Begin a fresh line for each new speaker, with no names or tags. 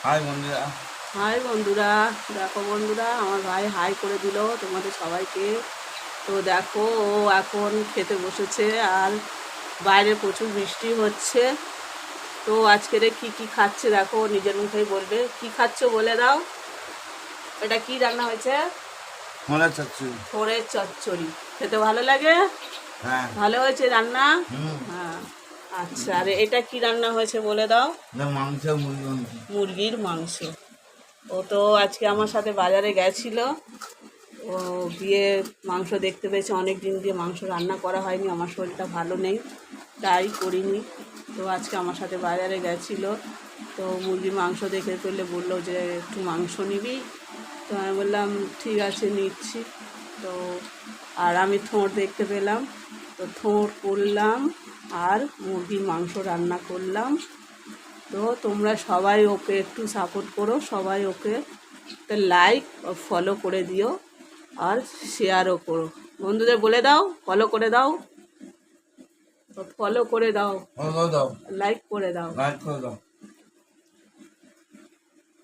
High বন্ধুরা।
High বন্ধুরা, দেখো বন্ধুরা, আমার ভাই হাই করে দিল তোমাদের সবাইকে। তো দেখো, ও এখন খেতে বসেছে আর বাইরে প্রচুর বৃষ্টি হচ্ছে। তো আজকের কি কি খাচ্ছে দেখো, ও নিজের মুখেই বলবে। কি খাচ্ছো বলে দাও। এটা কি রান্না হয়েছে?
মনে চাচ্ছি।
থোড়ের চচ্চড়ি। খেতে ভালো লাগে?
হ্যাঁ।
ভালো হয়েছে রান্না?
হুম।
হ্যাঁ। আচ্ছা, আর এটা কি রান্না হয়েছে বলে দাও।
মাংস, মুরগি মাংস।
মুরগির মাংস। ও তো আজকে আমার সাথে বাজারে গেছিল। ও গিয়ে মাংস দেখতে পেয়েছে, অনেক দিন দিয়ে মাংস রান্না করা হয়নি, আমার শরীরটা ভালো নেই তাই করিনি। তো আজকে আমার সাথে বাজারে গেছিলো। তো মুরগির মাংস দেখে ফেললে বললো যে একটু মাংস নিবি। তো আমি বললাম ঠিক আছে, নিচ্ছি। তো আর আমি থোঁড় দেখতে পেলাম, তো থোঁড় করলাম আর মুরগির মাংস রান্না করলাম। তো তোমরা সবাই ওকে একটু সাপোর্ট করো, সবাই ওকে লাইক ফলো করে দিও আর শেয়ারও করো। বন্ধুদের বলে দাও ফলো করে দাও, ফলো করে দাও,
দাও দাও,
লাইক করে দাও।
লাইক করে দাও।